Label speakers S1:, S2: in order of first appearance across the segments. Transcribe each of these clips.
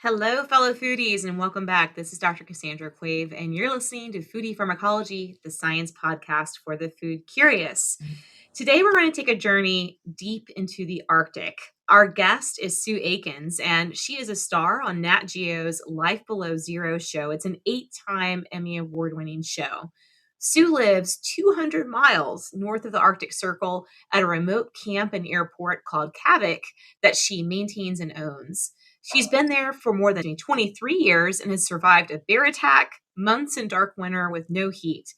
S1: Hello, fellow foodies, and welcome back. This is Dr. Cassandra Quave, and you're listening to Foodie Pharmacology, the science podcast for the food curious. Today, we're going to take a journey deep into the Arctic. Our guest is Sue Aikens, and she is a star on Nat Geo's Life Below Zero show. It's an 8-time Emmy-award-winning show. Sue lives 200 miles north of the Arctic Circle at a remote camp and airport called Kavik that she maintains and owns. She's been there for more than 23 years and has survived a bear attack, months in dark winter with no heat.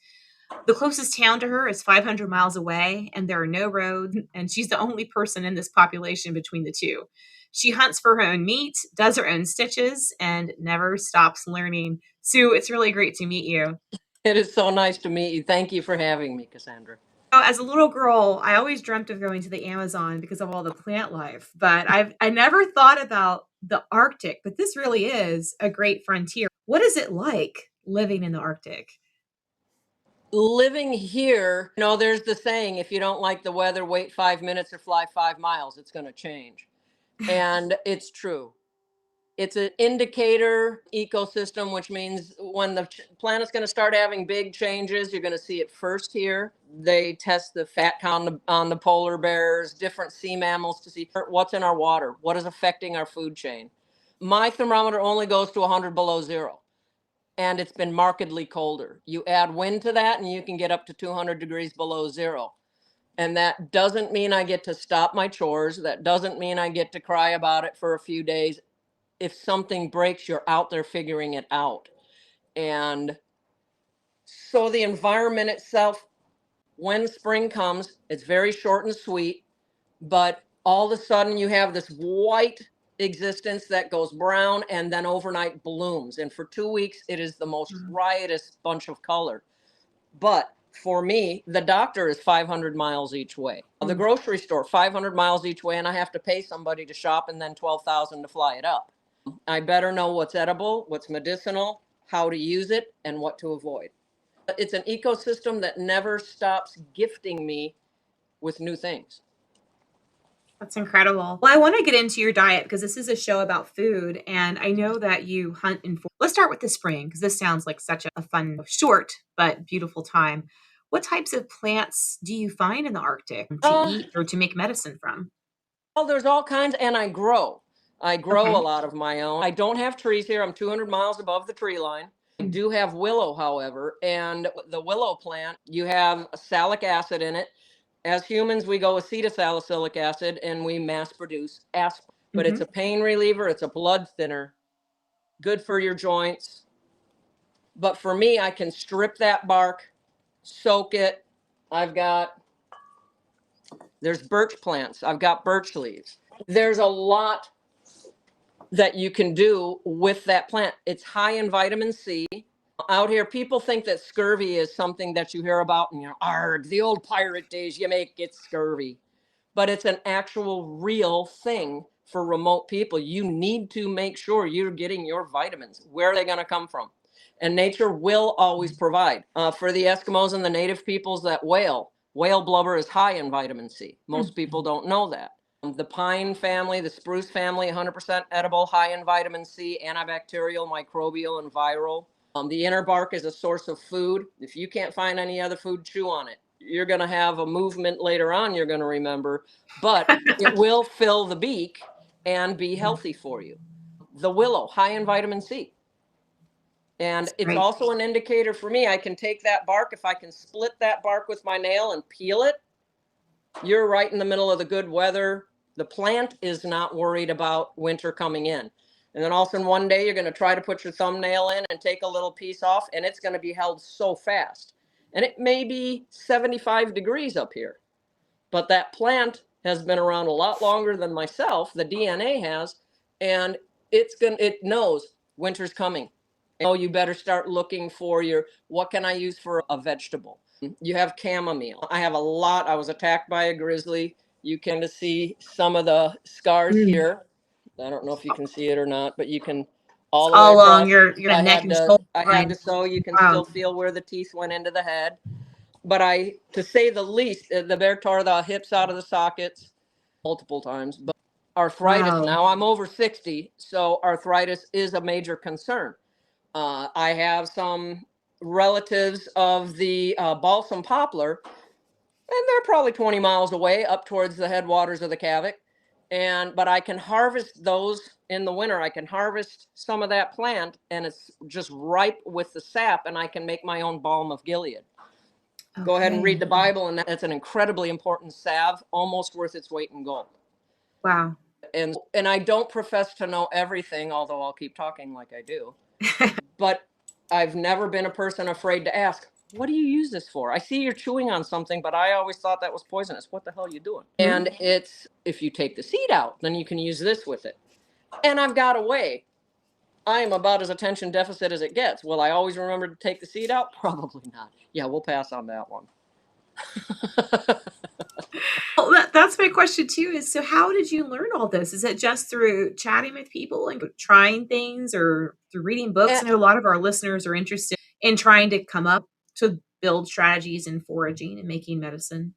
S1: The closest town to her is 500 miles away, and there are no roads, and she's the only person in this population between the two. She hunts for her own meat, does her own stitches, and never stops learning. Sue, it's really great to meet you.
S2: It is so nice to meet you. Thank you for having me, Cassandra.
S1: As a little girl, I always dreamt of going to the Amazon because of all the plant life, but I never thought about the Arctic, but this really is a great frontier. What is it like living in the Arctic?
S2: Living here, there's the saying, if you don't like the weather, wait 5 minutes or fly 5 miles, it's going to change. And it's true. It's an indicator ecosystem, which means when the planet's going to start having big changes, you're going to see it first here. They test the fat count on the polar bears, different sea mammals to see what's in our water, what is affecting our food chain. My thermometer only goes to 100 below zero, and it's been markedly colder. You add wind to that, and you can get up to 200 degrees below zero. And that doesn't mean I get to stop my chores. That doesn't mean I get to cry about it for a few days. If something breaks, you're out there figuring it out. And so the environment itself, when spring comes, it's very short and sweet, but all of a sudden you have this white existence that goes brown and then overnight blooms. And for 2 weeks, it is the most riotous bunch of color. But for me, the doctor is 500 miles each way. The grocery store, 500 miles each way, and I have to pay somebody to shop and then 12,000 to fly it up. I better know what's edible, what's medicinal, how to use it, and what to avoid. It's an ecosystem that never stops gifting me with new things.
S1: That's incredible. Well, I want to get into your diet because this is a show about food, and I know that you hunt and let's start with the spring because this sounds like such a fun, short but beautiful time. What types of plants do you find in the Arctic to eat or to make medicine from?
S2: Well, there's all kinds, and I grow. A lot of my own. I don't have trees here. I'm 200 miles above the tree line. I do have willow, however, and the willow plant, you have salic acid in it. As humans, we go acetylsalicylic acid and we mass produce aspirin. But it's a pain reliever, it's a blood thinner, good for your joints. But for me, I can strip that bark, soak it. There's birch plants. I've got birch leaves. There's a lot that you can do with that plant. It's high in vitamin C. Out here, people think that scurvy is something that you hear about and arg, the old pirate days, you may get scurvy. But it's an actual real thing for remote people. You need to make sure you're getting your vitamins. Where are they going to come from? And nature will always provide. For the Eskimos and the native peoples that whale blubber is high in vitamin C. Most people don't know that. The pine family, the spruce family, 100% edible, high in vitamin C, antibacterial, microbial, and viral. The inner bark is a source of food. If you can't find any other food, chew on it. You're going to have a movement later on you're going to remember, but it will fill the beak and be healthy for you. The willow, high in vitamin C. And it's also an indicator for me. I can take that bark. If I can split that bark with my nail and peel it, you're right in the middle of the good weather. The plant is not worried about winter coming in. And then all of a sudden one day you're going to try to put your thumbnail in and take a little piece off, and it's going to be held so fast. And it may be 75 degrees up here. But that plant has been around a lot longer than myself, the DNA has, and it knows winter's coming. You better start looking for what can I use for a vegetable? You have chamomile. I have a lot. I was attacked by a grizzly. You can see some of the scars here. I don't know if you can see it or not, but you can all
S1: along your neck and shoulder.
S2: I had to sew. You can still feel where the teeth went into the head. But to say the least, the bear tore the hips out of the sockets multiple times. But arthritis.
S1: Wow.
S2: Now I'm over 60, so arthritis is a major concern. I have some relatives of the balsam poplar, and they're probably 20 miles away up towards the headwaters of the Kavik. But I can harvest those in the winter. I can harvest some of that plant, and it's just ripe with the sap, and I can make my own balm of Gilead. Go ahead and read
S1: Okay.
S2: the Bible, and that's an incredibly important salve, almost worth its weight in gold.
S1: Wow.
S2: And I don't profess to know everything, although I'll keep talking like I do. But I've never been a person afraid to ask, what do you use this for? I see you're chewing on something, but I always thought that was poisonous. What the hell are you doing? And it's, if you take the seed out, then you can use this with it. And I've got a way. I am about as attention deficit as it gets. Will I always remember to take the seed out? Probably not. Yeah, we'll pass on that one.
S1: Well, that's my question too, is so how did you learn all this? Is it just through chatting with people and trying things, or through reading books? I know a lot of our listeners are interested in trying to come up to build strategies in foraging and making medicine.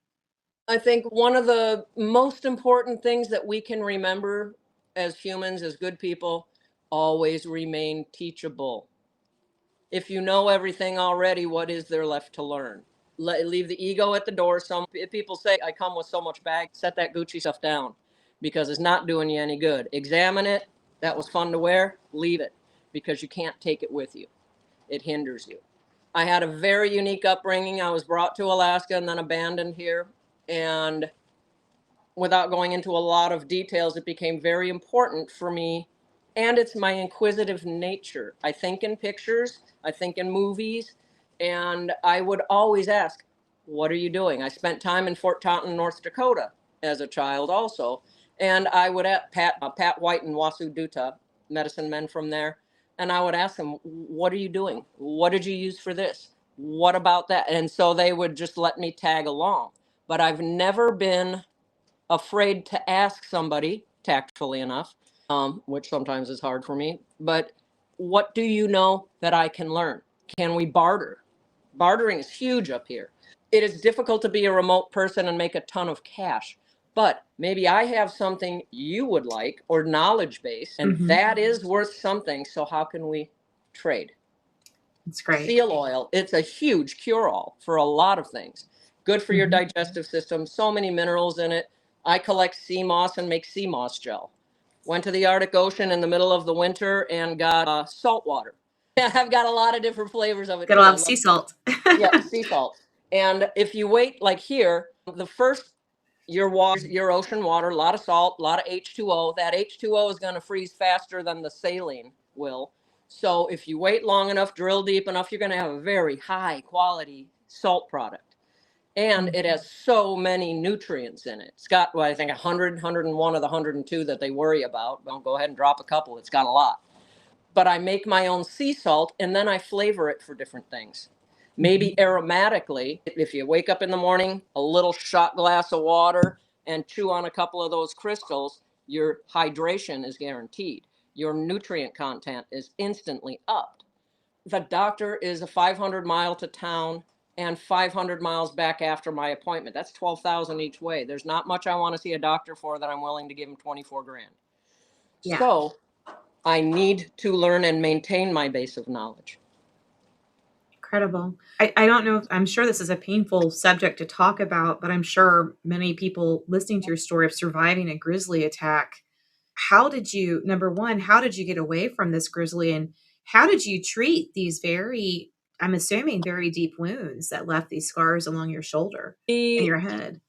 S2: I think one of the most important things that we can remember as humans, as good people, always remain teachable. If you know everything already, what is there left to learn? Leave the ego at the door. Some people say, I come with so much bag, set that Gucci stuff down because it's not doing you any good. Examine it. That was fun to wear. Leave it because you can't take it with you. It hinders you. I had a very unique upbringing. I was brought to Alaska and then abandoned here. And without going into a lot of details, it became very important for me. And it's my inquisitive nature. I think in pictures, I think in movies, and I would always ask, what are you doing? I spent time in Fort Taunton, North Dakota as a child also. And I would at Pat White and Wasu Duta, medicine men from there. And I would ask them, what are you doing? What did you use for this? What about that? And so they would just let me tag along. But I've never been afraid to ask somebody, tactfully enough, which sometimes is hard for me, but what do you know that I can learn? Can we barter? Bartering is huge up here. It is difficult to be a remote person and make a ton of cash, but maybe I have something you would like, or knowledge base, and that is worth something. So how can we trade?
S1: It's great.
S2: Seal oil, it's a huge cure-all for a lot of things. Good for your digestive system, so many minerals in it. I collect sea moss and make sea moss gel. Went to the Arctic Ocean in the middle of the winter and got salt water. I've got a lot of different flavors of it.
S1: Got a lot of sea salt.
S2: Yeah, sea salt. And if you wait, like here, the first, your water, your ocean water, a lot of salt, a lot of H2O. That H2O is going to freeze faster than the saline will. So if you wait long enough, drill deep enough, you're going to have a very high quality salt product. And it has so many nutrients in it. It's got, well, I think 100, 101 of the 102 that they worry about. Don't go ahead and drop a couple. It's got a lot. But I make my own sea salt, and then I flavor it for different things. Maybe aromatically, if you wake up in the morning, a little shot glass of water and chew on a couple of those crystals, your hydration is guaranteed. Your nutrient content is instantly upped. The doctor is a 500 mile to town and 500 miles back after my appointment. That's 12,000 each way. There's not much I want to see a doctor for that I'm willing to give him 24 grand.
S1: Yeah.
S2: So I need to learn and maintain my base of knowledge.
S1: Incredible. I don't know if, I'm sure this is a painful subject to talk about, but I'm sure many people listening to your story of surviving a grizzly attack. How did you, number one, how did you get away from this grizzly, and how did you treat these very, I'm assuming, very deep wounds that left these scars along your shoulder and your head?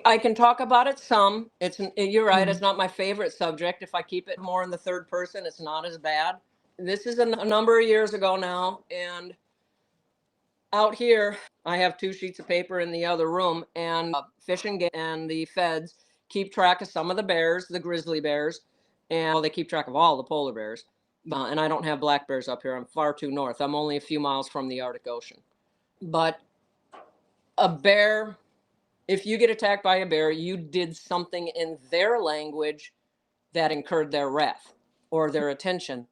S2: I can talk about it some. You're right. It's not my favorite subject. If I keep it more in the third person, it's not as bad. This is a number of years ago now, and out here, I have 2 sheets of paper in the other room, and Fish and Game and the feds keep track of some of the bears, the grizzly bears, and they keep track of all the polar bears. And I don't have black bears up here. I'm far too north. I'm only a few miles from the Arctic Ocean. But a bear, if you get attacked by a bear, you did something in their language that incurred their wrath or their attention.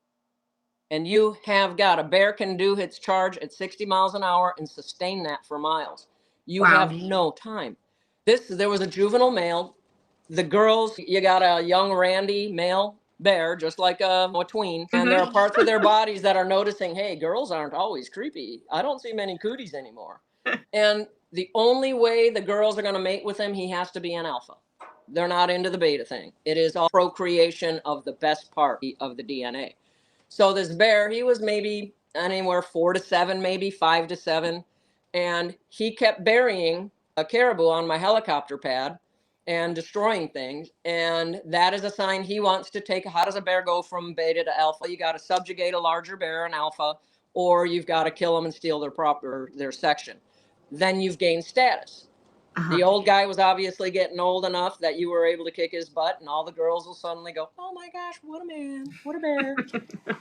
S2: And you have got, a bear can do its charge at 60 miles an hour and sustain that for miles. You have no time. There was a juvenile male The girls, you got a young Randy male bear, just like a tween, and there are parts of their bodies that are noticing, hey, girls aren't always creepy. I don't see many cooties anymore. And the only way the girls are going to mate with him, he has to be an alpha. They're not into the beta thing. It is all procreation of the best part of the DNA. So this bear, he was maybe anywhere 4 to 7, maybe 5 to 7. And he kept burying a caribou on my helicopter pad and destroying things. And that is a sign he wants to take. How does a bear go from beta to alpha? You got to subjugate a larger bear, an alpha, or you've got to kill them and steal their section. Then you've gained status. The old guy was obviously getting old enough that you were able to kick his butt, and all the girls will suddenly go, oh my gosh, what a man, what a bear.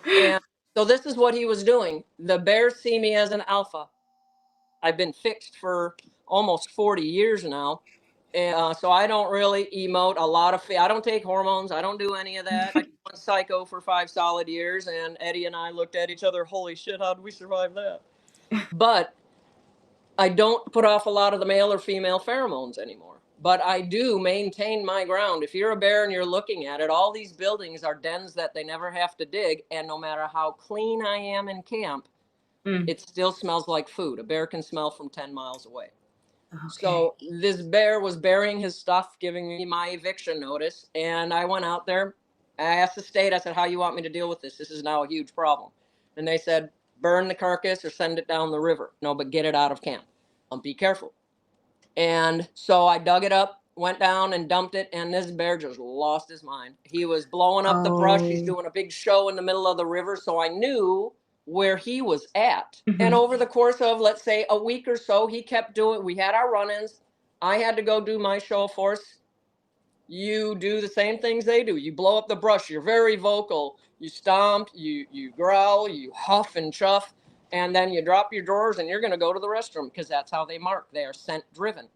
S2: And so this is what he was doing. The bears see me as an alpha. I've been fixed for almost 40 years now. And so I don't really emote a lot of, I don't take hormones. I don't do any of that. I went psycho for 5 solid years, and Eddie and I looked at each other, holy shit, how did we survive that? But I don't put off a lot of the male or female pheromones anymore. But I do maintain my ground. If you're a bear and you're looking at it, all these buildings are dens that they never have to dig. And no matter how clean I am in camp, it still smells like food. A bear can smell from 10 miles away. Okay. So this bear was burying his stuff, giving me my eviction notice. And I went out there. I asked the state, I said, how you want me to deal with this? This is now a huge problem. And they said, burn the carcass or send it down the river. No, but get it out of camp. Be careful. And so I dug it up, went down and dumped it. And this bear just lost his mind. He was blowing up the brush. He's doing a big show in the middle of the river. So I knew where he was at. And over the course of, let's say, a week or so, he kept doing, we had our run-ins. I had to go do my show of force. You do the same things they do. You blow up the brush. You're very vocal. You stomp, you growl, you huff and chuff, and then you drop your drawers and you're going to go to the restroom because that's how they mark. They are scent driven.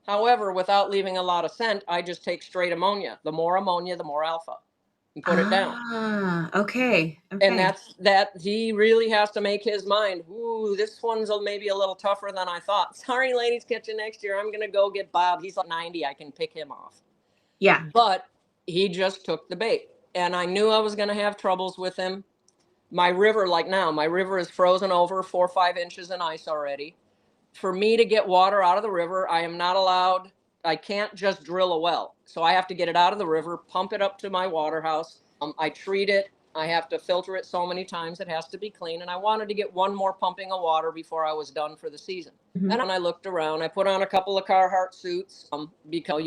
S2: However, without leaving a lot of scent, I just take straight ammonia. The more ammonia, the more alpha. And put it down.
S1: Okay.
S2: And that he really has to make his mind. Ooh, this one's maybe a little tougher than I thought. Sorry, ladies, catch you next year. I'm going to go get Bob. He's like 90. I can pick him off.
S1: Yeah.
S2: But he just took the bait. And I knew I was going to have troubles with him. My river, like now, my river is frozen over 4 or 5 inches in ice already. For me to get water out of the river, I am not allowed. I can't just drill a well. So I have to get it out of the river, pump it up to my water house. I treat it. I have to filter it so many times. It has to be clean. And I wanted to get one more pumping of water before I was done for the season. And when I looked around, I put on a couple of Carhartt suits because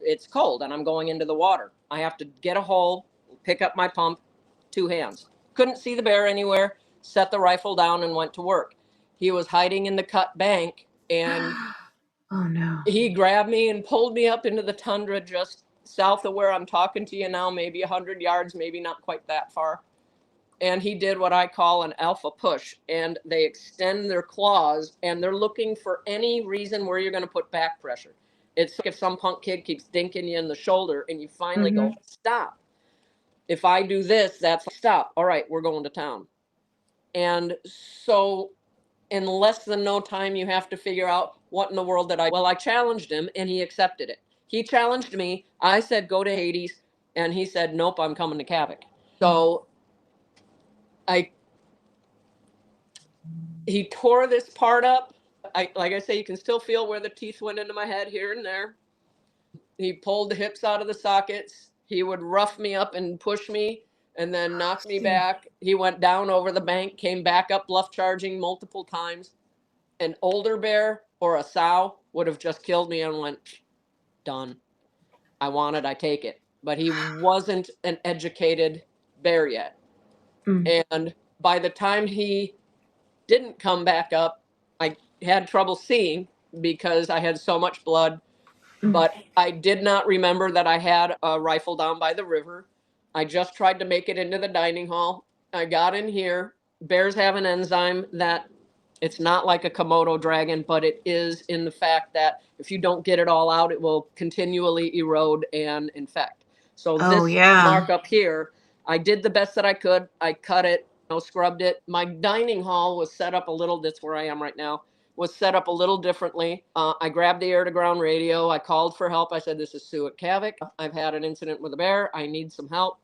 S2: it's cold and I'm going into the water. I have to get a hole, pick up my pump, 2 hands. Couldn't see the bear anywhere, set the rifle down and went to work. He was hiding in the cut bank and
S1: oh no.
S2: He grabbed me and pulled me up into the tundra just south of where I'm talking to you now, maybe 100 yards, maybe not quite that far. And he did what I call an alpha push, and they extend their claws and they're looking for any reason where you're going to put back pressure. It's like if some punk kid keeps dinking you in the shoulder and you finally go, stop. If I do this, that's stop. All right, we're going to town. And so in less than no time, you have to figure out what in the world I challenged him and he accepted it. He challenged me. I said, go to Hades. And he said, nope, I'm coming to Kavik. So he tore this part up. Like I say, you can still feel where the teeth went into my head here and there. He pulled the hips out of the sockets. He would rough me up and push me and then knock me back. He went down over the bank, came back up bluff charging multiple times. An older bear or a sow would have just killed me and went, done. I take it. But he wasn't an educated bear yet. And by the time he didn't come back up, I had trouble seeing because I had so much blood. But I did not remember that I had a rifle down by the river. I just tried to make it into the dining hall. I got in here. Bears have an enzyme that it's not like a Komodo dragon, but it is in the fact that if you don't get it all out, it will continually erode and infect. So this mark up here, I did the best that I could. I cut it, scrubbed it. My dining hall was set up a little, that's where I am right now. was set up a little differently. I grabbed the air-to-ground radio. I called for help. I said, this is Sue at Kavik. I've had an incident with a bear. I need some help.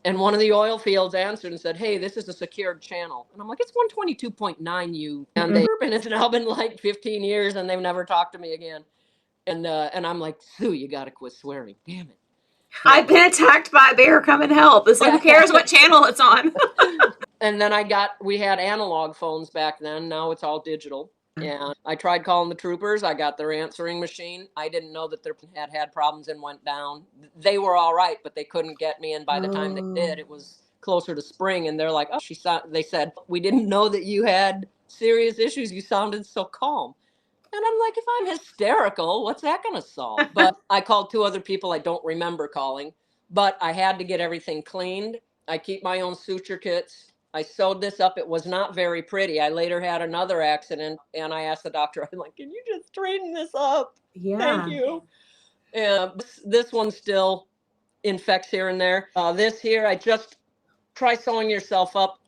S2: And one of the oil fields answered and said, hey, this is a secured channel. And I'm like, it's 122.9 U. And it's now been like 15 years and they've never talked to me again. And I'm like, Sue, you got to quit swearing. Damn it.
S1: I've been attacked by a bear. Come and help. It's like, who cares what channel it's on?
S2: And then we had analog phones back then. Now it's all digital. And I tried calling the troopers. I got their answering machine. I didn't know that they had problems and went down. They were all right, but they couldn't get me. And by the time they did, it was closer to spring. And they're like, oh, they said, we didn't know that you had serious issues. You sounded so calm. And I'm like, if I'm hysterical, what's that going to solve? But I called 2 other people I don't remember calling, but I had to get everything cleaned. I keep my own suture kits. I sewed this up. It was not very pretty. I later had another accident and I asked the doctor, I'm like, can you just straighten this up?
S1: Yeah.
S2: Thank you. And this one still infects here and there. This here, I just try sewing yourself up.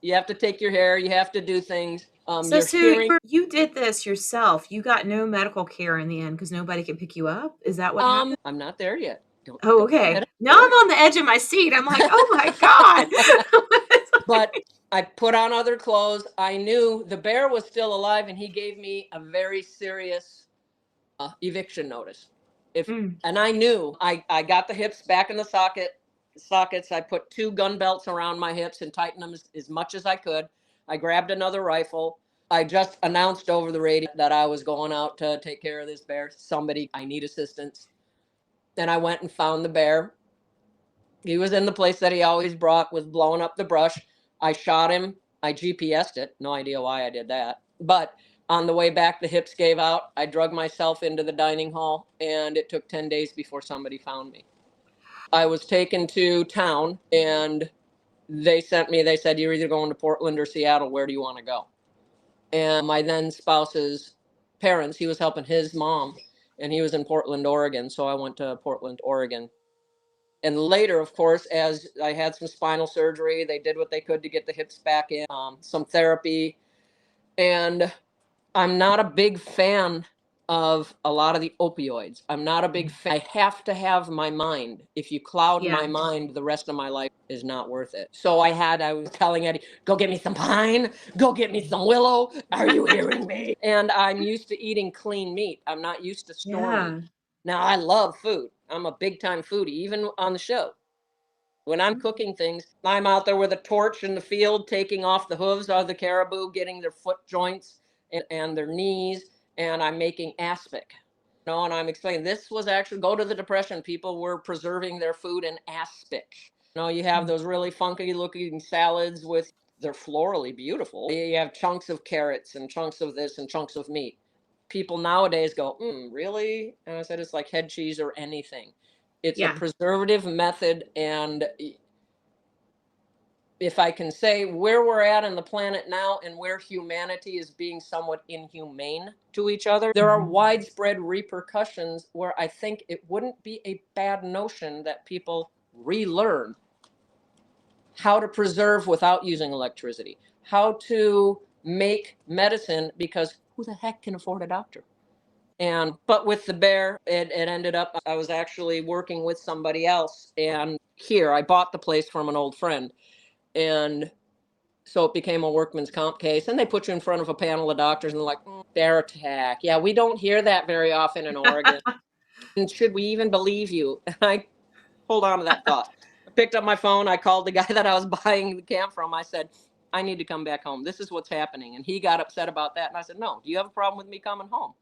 S2: You have to take your hair. You have to do things.
S1: So Sue, you did this yourself. You got no medical care in the end because nobody could pick you up. Is that what happened?
S2: I'm not there yet.
S1: Okay. Now I'm on the edge of my seat. I'm like, oh my God.
S2: But I put on other clothes. I knew the bear was still alive and he gave me a very serious eviction notice. And I knew I got the hips back in the sockets. I put 2 gun belts around my hips and tightened them as much as I could. I grabbed another rifle. I just announced over the radio that I was going out to take care of this bear. I need assistance. Then I went and found the bear. He was in the place that he always brought, was blowing up the brush. I shot him. I GPS'd it. No idea why I did that. But on the way back, the hips gave out. I drug myself into the dining hall, and it took 10 days before somebody found me. I was taken to town, and they said, you're either going to Portland or Seattle. Where do you want to go? And my then spouse's parents, he was helping his mom, and he was in Portland, Oregon. So I went to Portland, Oregon. And later, of course, as I had some spinal surgery, they did what they could to get the hips back in, some therapy. And I'm not a big fan of a lot of the opioids. I'm not a big fan. I have to have my mind. If you cloud my mind, the rest of my life is not worth it. So I was telling Eddie, go get me some pine, go get me some willow. Are you hearing me? And I'm used to eating clean meat. I'm not used to storing meat. Now, I love food. I'm a big time foodie, even on the show. When I'm cooking things, I'm out there with a torch in the field, taking off the hooves of the caribou, getting their foot joints and their knees, and I'm making aspic. And I'm explaining this was actually, go to the Depression, people were preserving their food in aspic. You have those really funky looking salads they're florally beautiful. You have chunks of carrots and chunks of this and chunks of meat. People nowadays go, really? And I said, it's like head cheese or anything. It's a preservative method. And if I can say where we're at on the planet now and where humanity is being somewhat inhumane to each other, there are widespread repercussions where I think it wouldn't be a bad notion that people relearn how to preserve without using electricity, how to make medicine, because who the heck can afford a doctor? But with the bear, it ended up, I was actually working with somebody else. And here, I bought the place from an old friend. And so it became a workman's comp case. And they put you in front of a panel of doctors and they're like, bear attack. Yeah, we don't hear that very often in Oregon. And should we even believe you? And I hold on to that thought. I picked up my phone. I called the guy that I was buying the camp from. I said, I need to come back home. This is what's happening. And he got upset about that. And I said, no, do you have a problem with me coming home?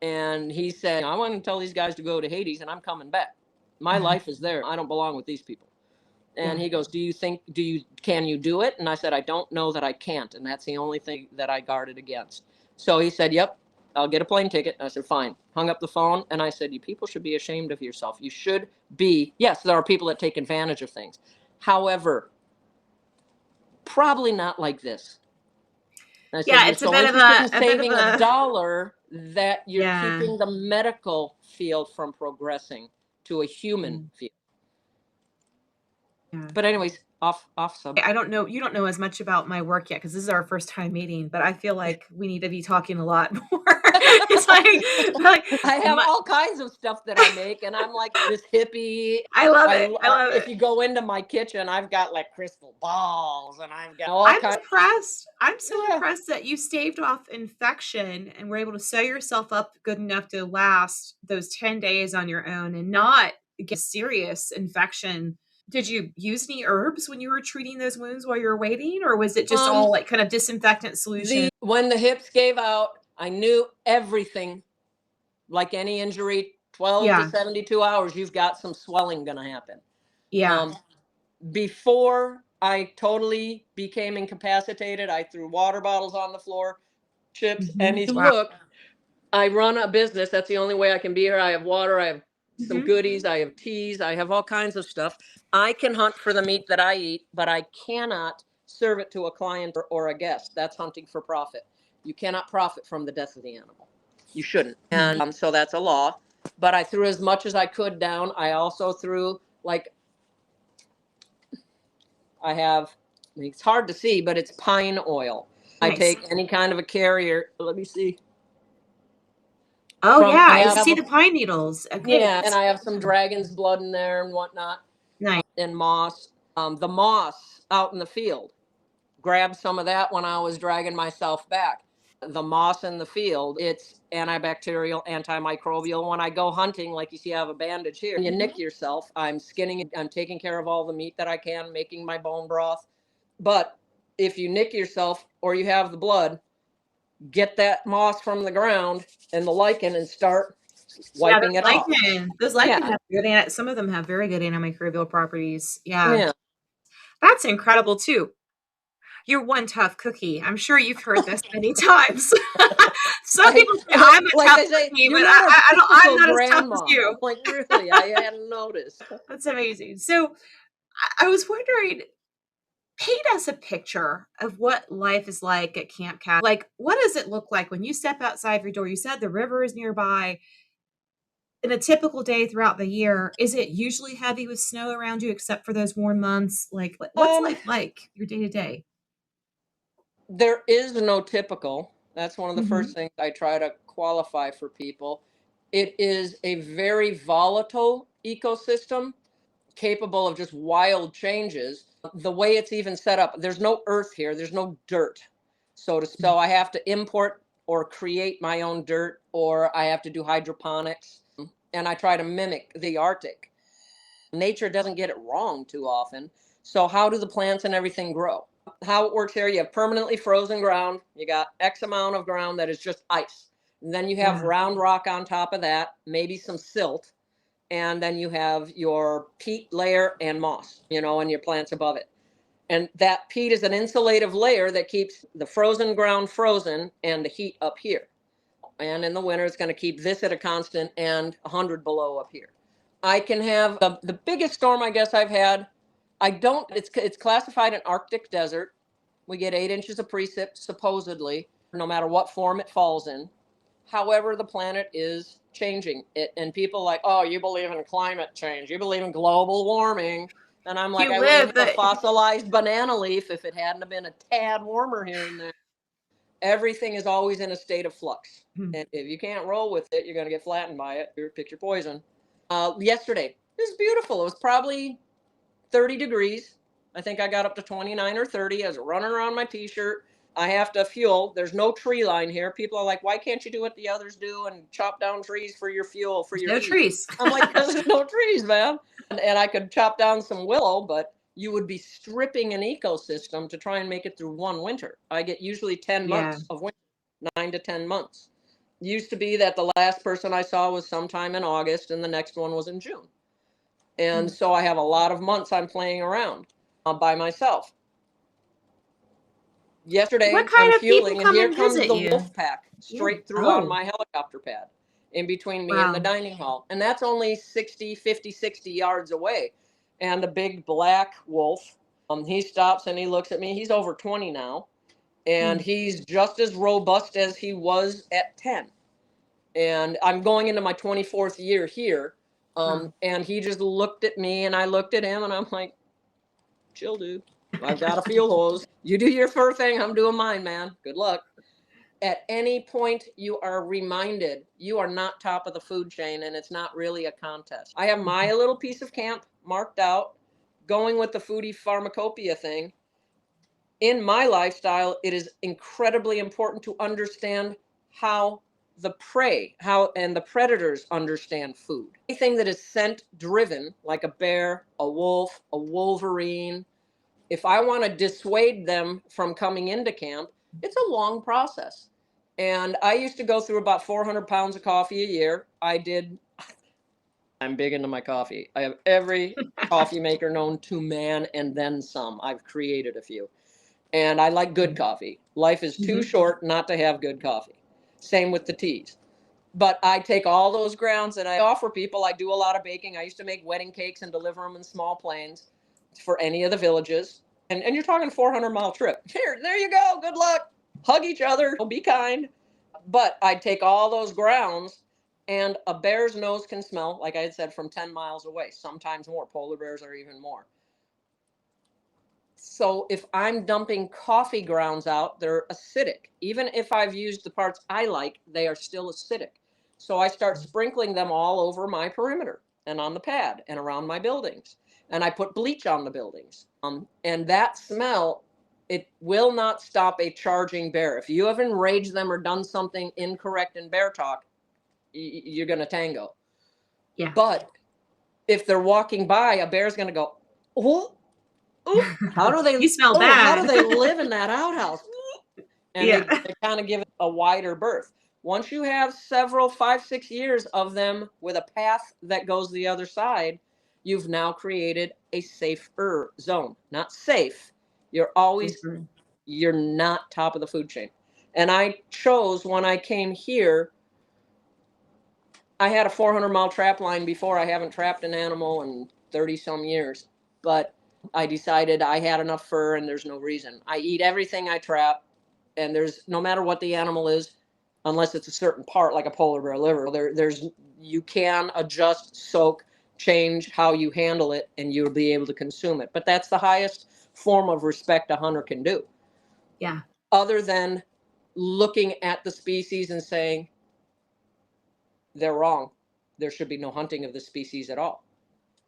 S2: And he said, I want to tell these guys to go to Hades and I'm coming back. My life is there. I don't belong with these people. And he goes, can you do it? And I said, I don't know that I can't. And that's the only thing that I guarded against. So he said, yep, I'll get a plane ticket. And I said, fine. Hung up the phone. And I said, you people should be ashamed of yourself. You should be. Yes, there are people that take advantage of things. However, probably not like this. I said,
S1: it's a bit of a
S2: saving a dollar that you're keeping the medical field from progressing to a human field. But anyways, off sub.
S1: I don't know. You don't know as much about my work yet because this is our first time meeting, but I feel like we need to be talking a lot more. It's like
S2: I have all kinds of stuff that I make, and I'm like this hippie.
S1: I love it. I love
S2: If
S1: it.
S2: you go into my kitchen, I've got like crystal balls, and I've got all kinds.
S1: Impressed. I'm so impressed that you staved off infection and were able to sew yourself up good enough to last those 10 days on your own and not get serious infection. Did you use any herbs when you were treating those wounds while you were waiting, or was it just all like kind of disinfectant solution?
S2: When the hips gave out, I knew everything. Like any injury, 12 to 72 hours, you've got some swelling going to happen.
S1: Yeah.
S2: Before I totally became incapacitated, I threw water bottles on the floor, chips, and look, I run a business. That's the only way I can be here. I have water. I have some goodies. I have teas. I have all kinds of stuff. I can hunt for the meat that I eat, but I cannot serve it to a client or a guest. That's hunting for profit. You cannot profit from the death of the animal. You shouldn't. And so that's a law. But I threw as much as I could down. I also threw, like, I have, it's hard to see, but it's pine oil. Nice. I take any kind of a carrier. Let me see.
S1: Oh, yeah. I see the pine needles. Okay.
S2: Yeah. And I have some dragon's blood in there and whatnot.
S1: Nice.
S2: And moss. The moss out in the field. Grabbed some of that when I was dragging myself back. The moss in the field, it's antibacterial, antimicrobial. When I go hunting, like you see, I have a bandage here. You nick yourself. I'm skinning it. I'm taking care of all the meat that I can, making my bone broth. But if you nick yourself or you have the blood, get that moss from the ground and the lichen and start wiping it off.
S1: Those lichen have good, some of them have very good antimicrobial properties. Yeah. That's incredible too. You're one tough cookie. I'm sure you've heard this many times. Some people say I'm a tough cookie, but I'm not as tough as you.
S2: Like, really, I hadn't noticed.
S1: That's amazing. So I was wondering, paint us a picture of what life is like at Camp Kavik. Like, what does it look like when you step outside your door? You said the river is nearby. In a typical day throughout the year, is it usually heavy with snow around you except for those warm months? Like, what's life like, your day to day?
S2: There is no typical. That's one of the first things I try to qualify for people. It is a very volatile ecosystem, capable of just wild changes. The way it's even set up, there's no earth here. There's no dirt. So I have to import or create my own dirt, or I have to do hydroponics. And I try to mimic the Arctic. Nature doesn't get it wrong too often. So how do the plants and everything grow? How it works here, you have permanently frozen ground. You got X amount of ground that is just ice. And then you have round rock on top of that, maybe some silt. And then you have your peat layer and moss, and your plants above it. And that peat is an insulative layer that keeps the frozen ground frozen and the heat up here. And in the winter, it's going to keep this at a constant and 100 below up here. I can have the biggest storm I guess I've had. It's classified an Arctic desert. We get 8 inches of precip, supposedly, no matter what form it falls in. However, the planet is changing. And people are like, oh, you believe in climate change. You believe in global warming. And I'm like, I would have a fossilized banana leaf if it hadn't have been a tad warmer here and there. Everything is always in a state of flux. And if you can't roll with it, you're going to get flattened by it. Pick your poison. Yesterday, it was beautiful. It was probably 30 degrees. I think I got up to 29 or 30. I was running around my t-shirt. I have to fuel. There's no tree line here. People are like, why can't you do what the others do and chop down trees for your fuel, for your heat?
S1: Trees.
S2: I'm like, there's no trees, man. And I could chop down some willow, but you would be stripping an ecosystem to try and make it through one winter. I get usually 10 months of winter, 9 to 10 months. Used to be that the last person I saw was sometime in August and the next one was in June. And so I have a lot of months I'm playing around by myself. Yesterday, I'm fueling, and here comes the wolf pack straight through on my helicopter pad in between me and the dining hall. And that's only 50, 60 yards away. And the big black wolf, he stops and he looks at me. He's over 20 now. And he's just as robust as he was at 10. And I'm going into my 24th year here. And he just looked at me and I looked at him and I'm like, Chill, dude. I've got a field hose. You do your fur thing. I'm doing mine, man. Good luck. At any point, you are reminded you are not top of the food chain, and it's not really a contest. I have my little piece of camp marked out, going with the foodie pharmacopoeia thing. In my lifestyle, it is incredibly important to understand how the prey, how and the predators understand food. Anything that is scent driven, like a bear, a wolf, a wolverine, if I want to dissuade them from coming into camp, it's a long process. And I used to go through about 400 pounds of coffee a year. I'm big into my coffee. I have every coffee maker known to man and then some. I've created a few. And I like good coffee. Life is too short not to have good coffee. Same with the teas. But I take all those grounds and I offer people. I do a lot of baking. I used to make wedding cakes and deliver them in small planes for any of the villages. And you're talking 400-mile trip. There you go. Good luck. Hug each other. Be kind. But I take all those grounds, and a bear's nose can smell, like I had said, from 10 miles away, sometimes more. Polar bears are even more. So if I'm dumping coffee grounds out, they're acidic. Even if I've used the parts I like, they are still acidic. So I start sprinkling them all over my perimeter and on the pad and around my buildings. And I put bleach on the buildings. And that smell, it will not stop a charging bear. If you have enraged them or done something incorrect in bear talk, you're going to tango.
S1: Yeah.
S2: But if they're walking by, a bear's going to go, oh, how do they?
S1: You smell bad.
S2: How do they live in that outhouse? And they kind of give it a wider berth. Once you have several, 5-6 years of them with a path that goes the other side, you've now created a safer zone. Not safe. You're not top of the food chain. And I chose, when I came here, I had a 400-mile trap line before. I haven't trapped an animal in 30 some years, but I decided I had enough fur and there's no reason. I eat everything I trap, and there's no matter what the animal is, unless it's a certain part like a polar bear liver, you can adjust, soak, change how you handle it, and you'll be able to consume it. But that's the highest form of respect a hunter can do.
S1: Yeah.
S2: Other than looking at the species and saying, they're wrong. There should be no hunting of this species at all.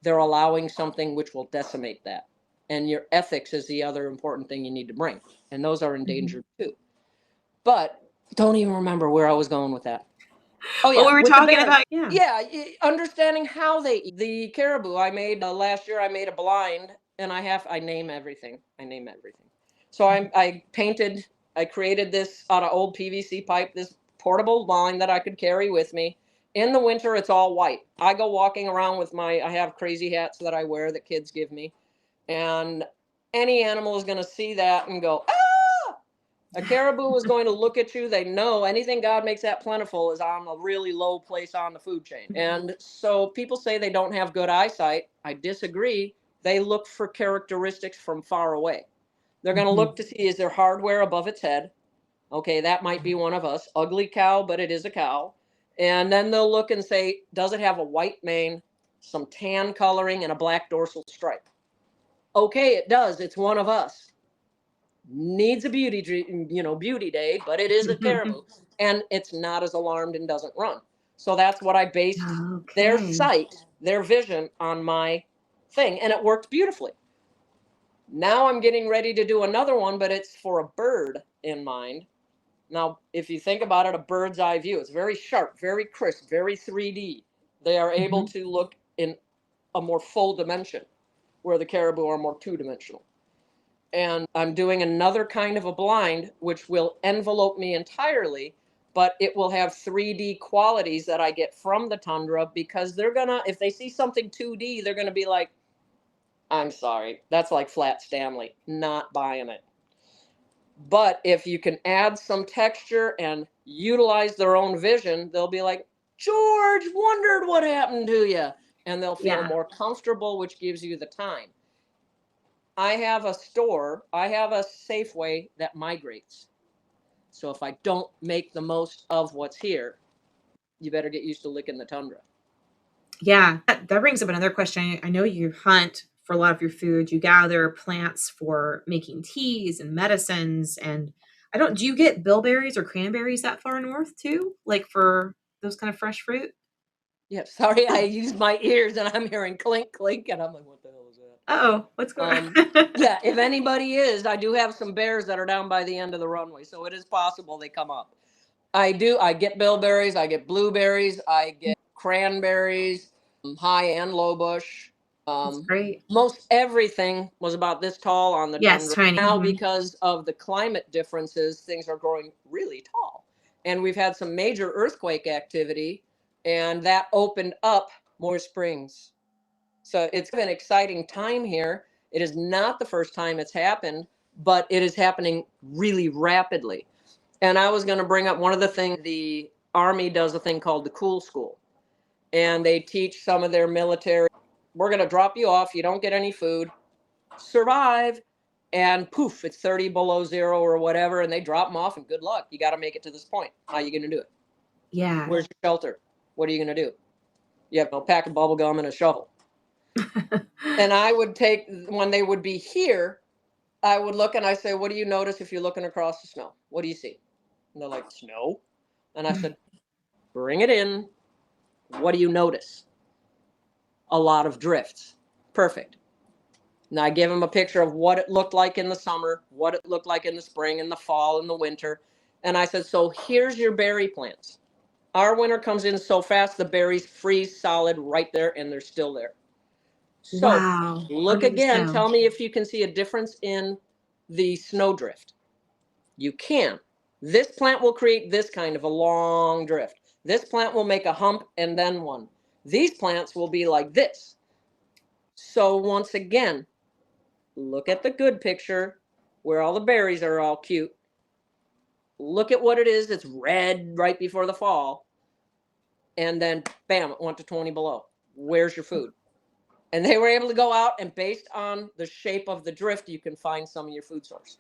S2: They're allowing something which will decimate that. And your ethics is the other important thing you need to bring. And those are endangered too. But don't even remember where I was going with that.
S1: Oh, yeah. We were talking about,
S2: understanding how they eat. The caribou I made last year, I made a blind, and I name everything. So I created this out of old PVC pipe, this portable blind that I could carry with me. In the winter, it's all white. I go walking around with I have crazy hats that I wear that kids give me. And any animal is going to see that and go, ah! A caribou is going to look at you. They know anything God makes that plentiful is on a really low place on the food chain. And so people say they don't have good eyesight. I disagree. They look for characteristics from far away. They're going to look to see, is there hardware above its head? Okay, that might be one of us. Ugly cow, but it is a cow. And then they'll look and say, does it have a white mane, some tan coloring, and a black dorsal stripe? Okay, it does. It's one of us. Needs a beauty day, but it is a caribou. And it's not as alarmed and doesn't run. So that's what I based their sight, their vision on my thing. And it worked beautifully. Now I'm getting ready to do another one, but it's for a bird in mind. Now, if you think about it, a bird's eye view, it's very sharp, very crisp, very 3D. They are able to look in a more full dimension, where the caribou are more two-dimensional. And I'm doing another kind of a blind, which will envelope me entirely, but it will have 3D qualities that I get from the tundra, because if they see something 2D, they're going to be like, I'm sorry, that's like Flat Stanley, not buying it. But if you can add some texture and utilize their own vision, they'll be like, George, wondered what happened to you. And they'll feel more comfortable, which gives you the time. I have a Safeway that migrates. So if I don't make the most of what's here, you better get used to licking the tundra.
S1: Yeah, that brings up another question. I know you hunt for a lot of your food. You gather plants for making teas and medicines. And do you get bilberries or cranberries that far north too? Like for those kind of fresh fruit?
S2: Yeah, sorry, I used my ears and I'm hearing clink, clink, and I'm like, what the hell is that?
S1: Uh-oh, what's going on?
S2: Yeah, if anybody is, I do have some bears that are down by the end of the runway, so it is possible they come up. I get bilberries, I get blueberries, I get cranberries, high and low bush.
S1: That's great.
S2: Most everything was about this tall on the
S1: Yes,
S2: tundra.
S1: tiny.
S2: Now, because of the climate differences, things are growing really tall. And we've had some major earthquake activity, and that opened up more springs. So it's been an exciting time here. It is not the first time it's happened, but it is happening really rapidly. And I was going to bring up one of the things the Army does a thing called the Cool School. And they teach some of their military, we're going to drop you off. You don't get any food. Survive. And poof, it's 30 below zero or whatever. And they drop them off and good luck. You got to make it to this point. How are you going to do it?
S1: Yeah.
S2: Where's your shelter? What are you going to do? You have a pack of bubble gum and a shovel. And I would take, when they would be here, I would look and I say, what do you notice if you're looking across the snow? What do you see? And they're like, snow. And I said, bring it in. What do you notice? A lot of drifts. Perfect. And I give them a picture of what it looked like in the summer, what it looked like in the spring, in the fall, in the winter. And I said, so here's your berry plants. Our winter comes in so fast, the berries freeze solid right there, and they're still there. So
S1: Wow.
S2: look again. Tell me if you can see a difference in the snowdrift. You can. This plant will create this kind of a long drift. This plant will make a hump and then one. These plants will be like this. So once again, look at the good picture where all the berries are all cute. Look at what it is. It's red right before the fall. And then, bam, it went to 20 below. Where's your food? And they were able to go out, and based on the shape of the drift, you can find some of your food source.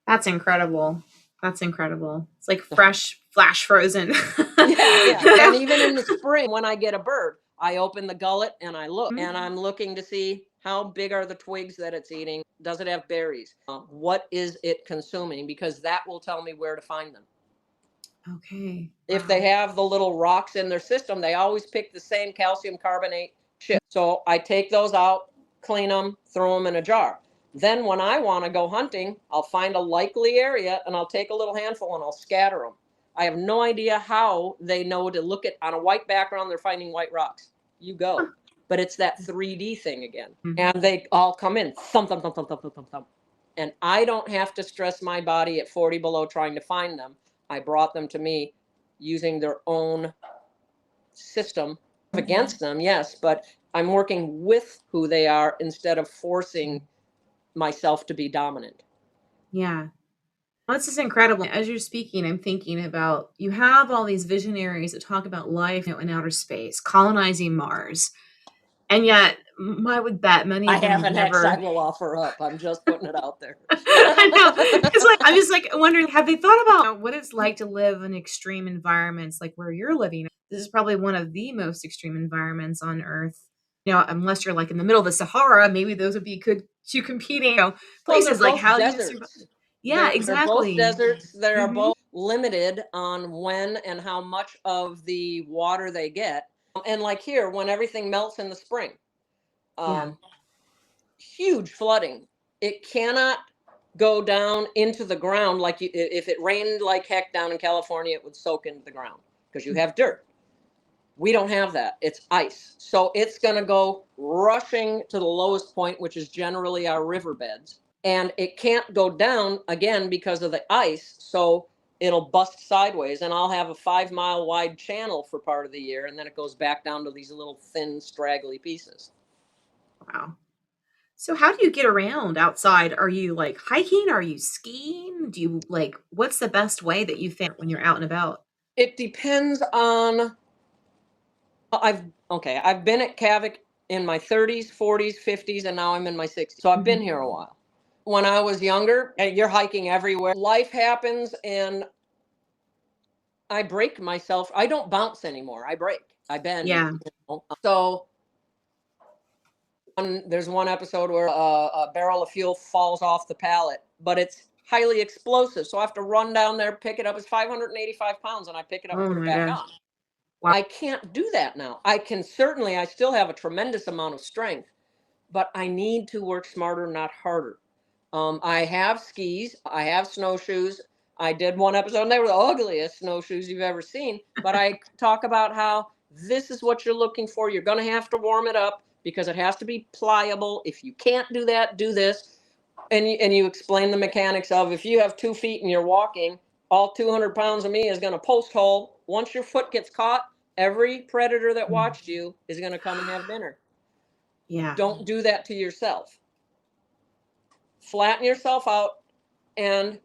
S1: That's incredible. That's incredible. It's like fresh, flash frozen.
S2: Yeah. And even in the spring, when I get a bird, I open the gullet and I look, and I'm looking to see how big are the twigs that it's eating. Does it have berries? What is it consuming? Because that will tell me where to find them.
S1: Okay.
S2: If they have the little rocks in their system, they always pick the same calcium carbonate chip. So I take those out, clean them, throw them in a jar. Then when I want to go hunting, I'll find a likely area and I'll take a little handful and I'll scatter them. I have no idea how they know to look at, on a white background, they're finding white rocks. You go. But it's that 3D thing again. And they all come in, thump, thump, thump, thump, thump, thump, thump. And I don't have to stress my body at 40 below trying to find them. I brought them to me using their own system against them, yes, but I'm working with who they are instead of forcing myself to be dominant.
S1: Yeah. Well, this is incredible. As you're speaking, I'm thinking about you have all these visionaries that talk about life in outer space, colonizing Mars. And yet, I would bet many of them have never.
S2: I will offer up. I'm just putting it out there.
S1: I know. It's like I'm just like wondering, have they thought about what it's like to live in extreme environments like where you're living? This is probably one of the most extreme environments on Earth. Unless you're like in the middle of the Sahara, maybe those would be good two competing places. Like how do you survive? Yeah, exactly.
S2: They're both deserts. They're both limited on when and how much of the water they get. And like here, when everything melts in the spring, huge flooding. It cannot go down into the ground like if it rained like heck down in California, it would soak into the ground because you have dirt. We don't have that. It's ice. So it's going to go rushing to the lowest point, which is generally our riverbeds. And it can't go down again because of the ice. So it'll bust sideways, and I'll have a 5-mile wide channel for part of the year. And then it goes back down to these little thin, straggly pieces.
S1: Wow. So how do you get around outside? Are you like hiking? Are you skiing? Do you what's the best way that you think when you're out and about?
S2: It depends on, I've been at Kavik in my 30s, 40s, 50s, and now I'm in my 60s. So I've been here a while. When I was younger, and you're hiking everywhere, life happens and I break myself. I don't bounce anymore. I break. I bend.
S1: Yeah.
S2: So There's one episode where a barrel of fuel falls off the pallet, but it's highly explosive. So I have to run down there, pick it up. It's 585 pounds, and I pick it up and
S1: Oh
S2: put it
S1: my
S2: back
S1: gosh.
S2: on.
S1: Wow.
S2: I can't do that now. I still have a tremendous amount of strength, but I need to work smarter, not harder. I have skis, I have snowshoes. I did one episode, and they were the ugliest snowshoes you've ever seen. But I talk about how this is what you're looking for. You're going to have to warm it up because it has to be pliable. If you can't do that, do this. And you explain the mechanics of, if you have 2 feet and you're walking, all 200 pounds of me is going to post hole. Once your foot gets caught, every predator that watched you is going to come and have dinner.
S1: Yeah.
S2: Don't do that to yourself. Flatten yourself out and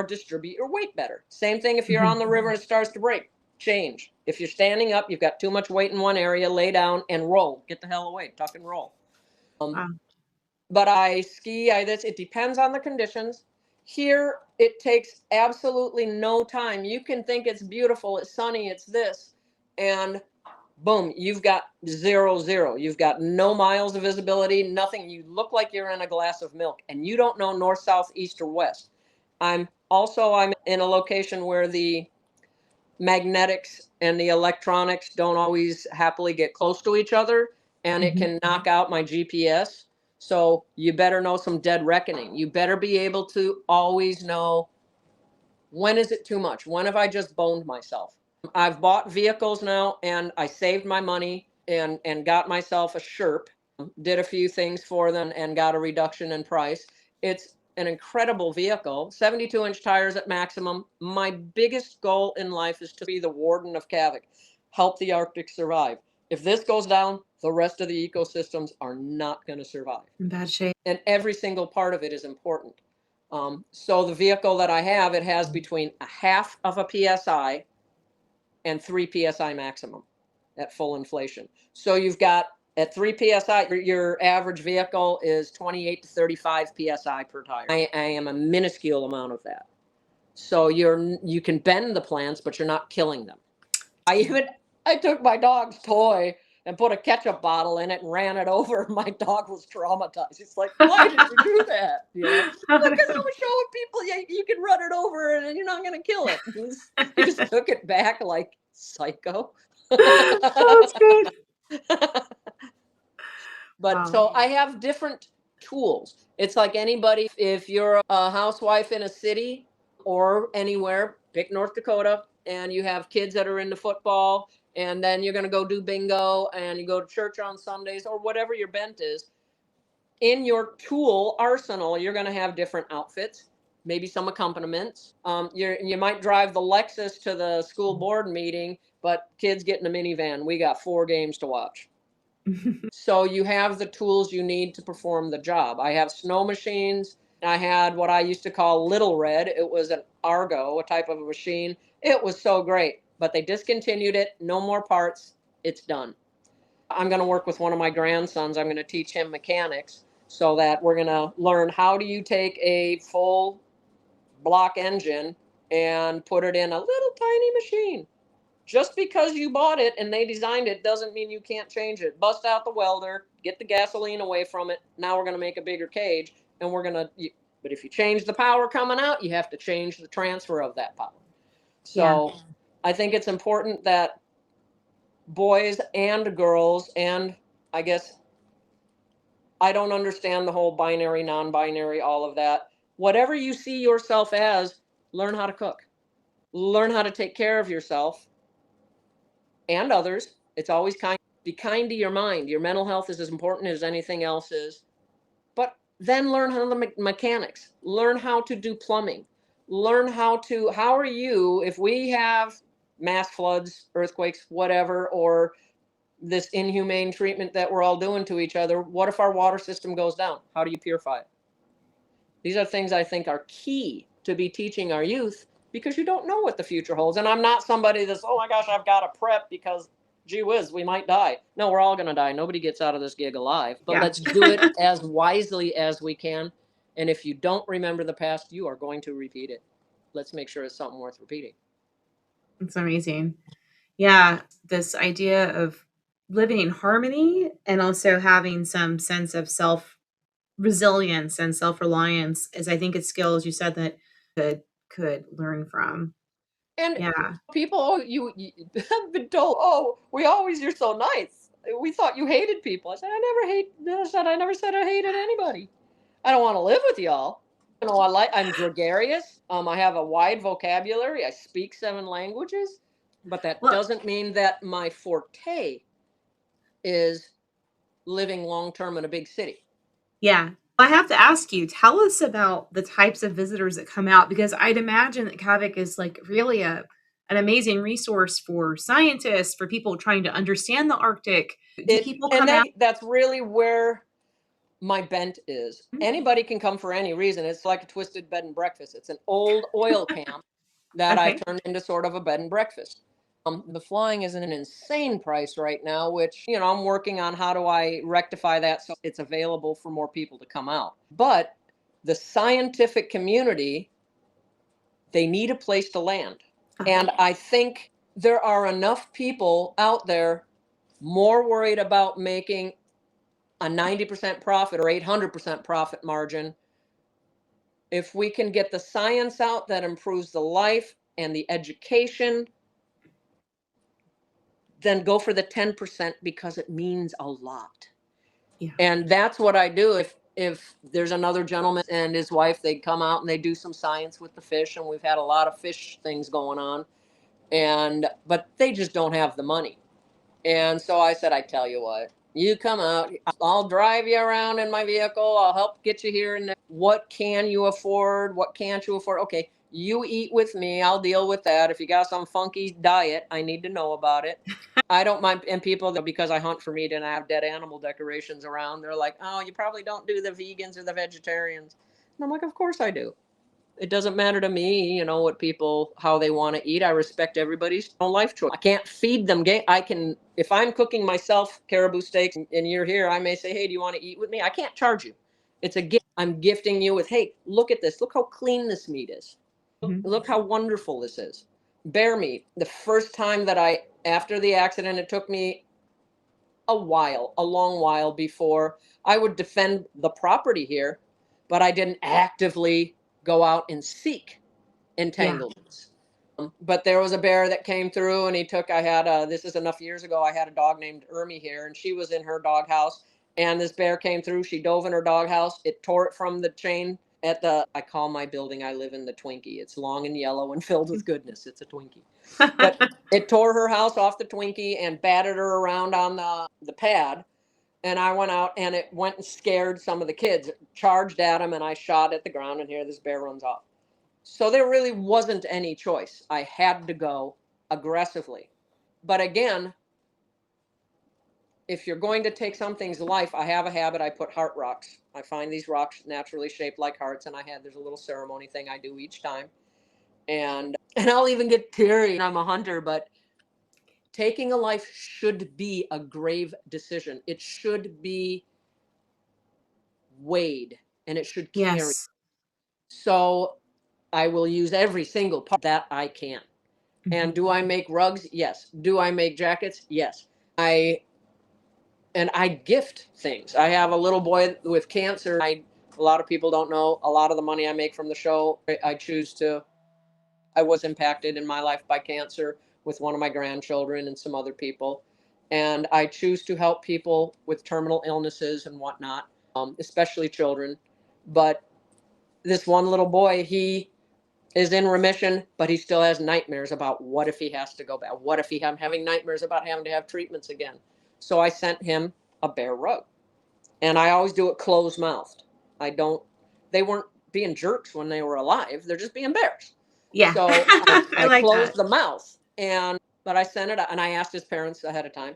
S2: distribute your weight better. Same thing if you're on the river and it starts to break. Change. If you're standing up, you've got too much weight in one area, lay down and roll. Get the hell away. Tuck and roll.
S1: Wow.
S2: But I ski, it depends on the conditions. Here, it takes absolutely no time. You can think it's beautiful, it's sunny, it's this, and boom, you've got 0. You've got no miles of visibility, nothing. You look like you're in a glass of milk, and you don't know north, south, east, or west. I'm in a location where the magnetics and the electronics don't always happily get close to each other, and it can knock out my GPS. So you better know some dead reckoning. You better be able to always know, when is it too much? When have I just boned myself? I've bought vehicles now, and I saved my money and got myself a Sherp, did a few things for them and got a reduction in price. It's an incredible vehicle, 72-inch tires at maximum. My biggest goal in life is to be the warden of Kavik, help the Arctic survive. If this goes down, the rest of the ecosystems are not going to survive.
S1: In bad shape.
S2: And every single part of it is important. So the vehicle that I have, it has between a half of a PSI and 3 PSI maximum at full inflation. So you've got, at 3 PSI, your average vehicle is 28 to 35 PSI per tire. I am a minuscule amount of that. So you can bend the plants, but you're not killing them. I took my dog's toy and put a ketchup bottle in it and ran it over. My dog was traumatized. He's like, why did you do that? Because I was showing people you can run it over and you're not going to kill it. He just took it back like psycho.
S1: That's good.
S2: But
S1: Wow.
S2: so I have different tools. It's like anybody, if you're a housewife in a city or anywhere, pick North Dakota, and you have kids that are into football, and then you're going to go do bingo and you go to church on Sundays or whatever your bent is. In your tool arsenal, you're going to have different outfits, maybe some accompaniments. You might drive the Lexus to the school board meeting, but kids get in a minivan. We got 4 games to watch. So you have the tools you need to perform the job. I have snow machines. I had what I used to call Little Red. It was an Argo, a type of a machine. It was so great, but they discontinued it. No more parts. It's done. I'm going to work with one of my grandsons. I'm going to teach him mechanics so that we're going to learn, how do you take a full block engine and put it in a little tiny machine. Just because you bought it and they designed it doesn't mean you can't change it. Bust out the welder, get the gasoline away from it. Now we're going to make a bigger cage, and but if you change the power coming out, you have to change the transfer of that power. So I think it's important that boys and girls, and I guess I don't understand the whole binary, non-binary, all of that. Whatever you see yourself as, learn how to cook. Learn how to take care of yourself and others. It's always be kind to your mind. Your mental health is as important as anything else is. But then learn how the mechanics. Learn how to do plumbing. Learn how are you, if we have mass floods, earthquakes, whatever, or this inhumane treatment that we're all doing to each other, what if our water system goes down? How do you purify it? These are things I think are key to be teaching our youth, because you don't know what the future holds. And I'm not somebody that's, oh my gosh, I've got to prep because, gee whiz, we might die. No, we're all going to die. Nobody gets out of this gig alive. But let's do it as wisely as we can. And if you don't remember the past, you are going to repeat it. Let's make sure it's something worth repeating.
S1: It's amazing. Yeah, this idea of living in harmony and also having some sense of self resilience and self reliance is, I think, it's skills you said that could learn from.
S2: And
S1: Yeah.
S2: people, oh, you have been told, oh, we always, you're so nice. We thought you hated people. I never said I hated anybody. I don't want to live with y'all. You know, I'm gregarious. I have a wide vocabulary. I speak 7 languages, but that
S1: Well,
S2: doesn't mean that my forte is living long term in a big city.
S1: yeah. I have to ask you, tell us about the types of visitors that come out because I'd imagine that Kavik is like really an amazing resource for scientists, for people trying to understand the Arctic. Do people come out?
S2: That's really where my bent is.
S1: Mhm.
S2: Anybody can come for any reason. It's like a twisted bed and breakfast. It's an old oil camp that I've
S1: Okay.
S2: turned into sort of a bed and breakfast. The flying is an insane price right now, which, I'm working on how do I rectify that so it's available for more people to come out. But the scientific community, they need a place to land.
S1: Uh-huh.
S2: And I think there are enough people out there more worried about making a 90% profit or 800% profit margin. If we can get the science out that improves the life and the education, then go for the 10% because it means a lot.
S1: Yeah.
S2: And that's what I do. If there's another gentleman and his wife, they come out and they do some science with the fish, and we've had a lot of fish things going on. But they just don't have the money. And so I said, I tell you what, you come out, I'll drive you around in my vehicle. I'll help get you here. And what can you afford? What can't you afford? Okay, you eat with me. I'll deal with that. If you got some funky diet, I need to know about it. I don't mind. And people, because I hunt for meat and I have dead animal decorations around, they're like, oh, you probably don't do the vegans or the vegetarians. And I'm like, of course I do. It doesn't matter to me, what people, how they want to eat. I respect everybody's own life choice. I can't feed them. I can, if I'm cooking myself caribou steaks and you're here, I may say, hey, do you want to eat with me? I can't charge you. It's a gift. I'm gifting you with, hey, look at this. Look how clean this meat is.
S1: Mhm.
S2: Look how wonderful this is. Bear meat. The first time after the accident, it took me a long while before I would defend the property here, but I didn't actively go out and seek
S1: Yeah.
S2: entanglements. But there was a bear that came through and this is enough years ago, I had a dog named Ermi here and she was in her doghouse and this bear came through. She dove in her doghouse. It tore it from the chain I call my building I live in the Twinkie. It's long and yellow and filled with goodness. It's a Twinkie. But it tore her house off the Twinkie and battered her around on the pad. And I went out and it went and scared some of the kids. It charged at them and I shot at the ground and here this bear runs off. So there really wasn't any choice. I had to go aggressively. But again, if you're going to take something's life, I have a habit. I put heart rocks. I find these rocks naturally shaped like hearts, and there's a little ceremony thing I do each time, and I'll even get teary. And I'm a hunter, but taking a life should be a grave decision. It should be weighed, and it should carry.
S1: Yes.
S2: So I will use every single part that I can.
S1: Mhm.
S2: And do I make rugs? Yes. Do I make jackets? Yes. I gift things. I have a little boy with cancer. A lot of people don't know a lot of the money I make from the show. I was impacted in my life by cancer with one of my grandchildren and some other people. And I choose to help people with terminal illnesses and whatnot, especially children. But this one little boy, he is in remission, but he still has nightmares about what if he has to go back? What if I'm having nightmares about having to have treatments again? So I sent him a bear rug. And I always do it closed mouthed. I don't, they weren't being jerks when they were alive. They're just being bears.
S1: Yeah.
S2: So
S1: I
S2: I
S1: like that.
S2: closed the mouth but I sent it and I asked his parents ahead of time.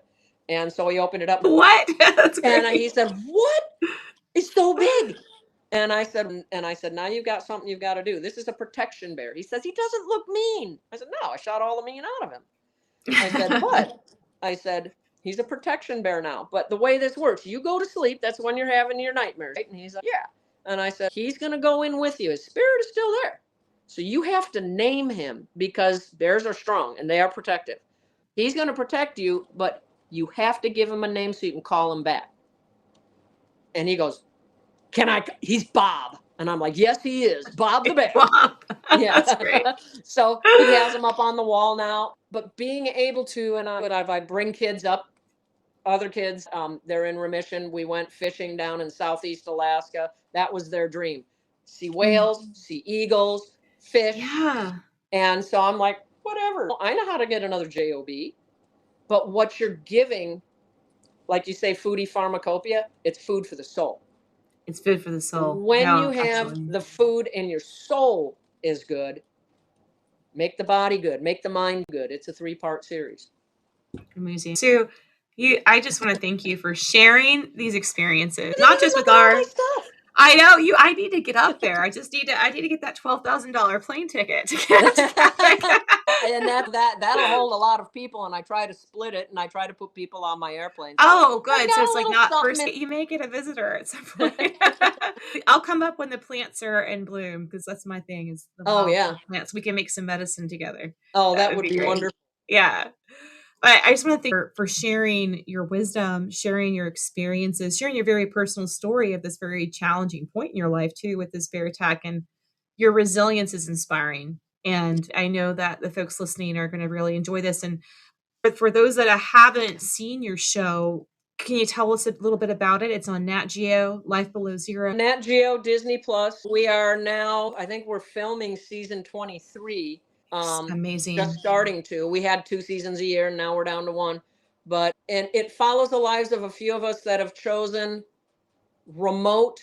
S2: And so he opened it up
S1: What? That's
S2: and he
S1: great.
S2: said, what? It's so big. And I said, now you've got something you've got to do. This is a protection bear. He says, he doesn't look mean. I said, no, I shot all the mean out of him. I said, but I said, he's a protection bear now. But the way this works, you go to sleep. That's when you're having your nightmares. Right? And he's like, yeah. And I said, he's going to go in with you. His spirit is still there. So you have to name him because bears are strong and they are protective. He's going to protect you, but You have to give him a name so you can call him back. And he goes, he's Bob. And I'm like, yes, he is. Bob the bear.
S1: Wow.
S2: Yeah.
S1: That's great.
S2: So he has him up on the wall now. But being able to, and I bring kids up, other kids, they're in remission. We went fishing down in Southeast Alaska. That was their dream. See whales, see eagles, fish.
S1: Yeah.
S2: And so I'm like, whatever. I know how to get another job. But what you're giving, like you say, foodie pharmacopoeia, it's food for the soul.
S1: It's food for the soul.
S2: When
S1: No,
S2: you have
S1: absolutely.
S2: the food and your soul is good, make the body good, make the mind good. It's a 3-part series.
S1: Amazing. Sue, I just want to thank you for sharing these experiences, not just with our
S2: stuff.
S1: I know you. I need to get up there. I need to get that $12,000 plane ticket to get to Kavik.
S2: And that'll hold a lot of people. And I try to split it, and I try to put people on my airplane.
S1: Oh, good. So it's like not first. You may get a visitor at some point. I'll come up when the plants are in bloom because that's my thing. Is the plants. We can make some medicine together.
S2: Oh, that would be wonderful.
S1: Yeah. But I just want to thank you for sharing your wisdom, sharing your experiences, sharing your very personal story of this very challenging point in your life too with this bear attack. And your resilience is inspiring. And I know that the folks listening are going to really enjoy this. And for those that haven't seen your show, can you tell us a little bit about it? It's on Nat Geo, Life Below Zero.
S2: Nat Geo, Disney Plus. We are now, I think we're filming season 23.
S1: Amazing.
S2: Just starting to. We had 2 seasons a year, and now we're down to 1. And it follows the lives of a few of us that have chosen remote,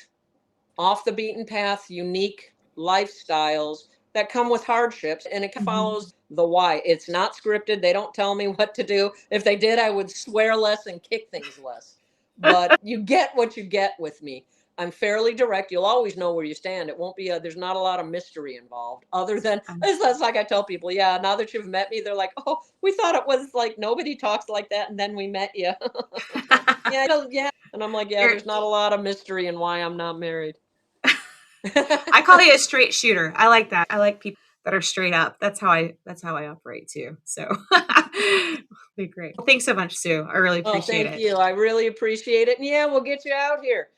S2: off the beaten path, unique lifestyles that come with hardships, and it follows the why. It's not scripted. They don't tell me what to do. If they did, I would swear less and kick things less. But you get what you get with me. I'm fairly direct. You'll always know where you stand. It won't be there's not a lot of mystery involved other than it's like I tell people, yeah, now that you've met me, they're like, oh, we thought it was like nobody talks like that. And then we met you. Yeah. And I'm like, yeah, there's not a lot of mystery in why I'm not married.
S1: I call you a straight shooter. I like that. I like people that are straight up. That's how I operate too. So be great. Well, thanks so much, Sue. I really appreciate it.
S2: Thank you. I really appreciate it. And yeah, we'll get you out here.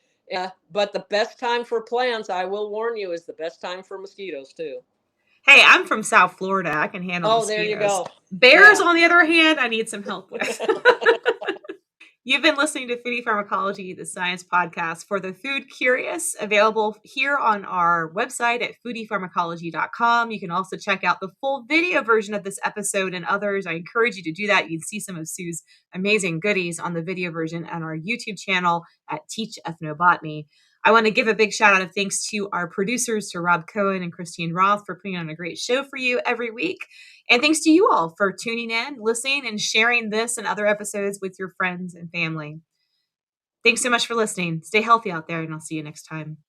S2: But the best time for plants, I will warn you, is the best time for mosquitoes too.
S1: Hey, I'm from South Florida. I can handle mosquitoes.
S2: There you go.
S1: Bears, on the other hand, I need some help with. You've been listening to Foodie Pharmacology, the science podcast for the food curious, available here on our website at foodiepharmacology.com. You can also check out the full video version of this episode and others. I encourage you to do that. You can see some of Sue's amazing goodies on the video version on our YouTube channel at Teach Ethnobotany. I want to give a big shout out of thanks to our producers, to Rob Cohen and Christine Roth, for putting on a great show for you every week. And thanks to you all for tuning in, listening, and sharing this and other episodes with your friends and family. Thanks so much for listening. Stay healthy out there, and I'll see you next time.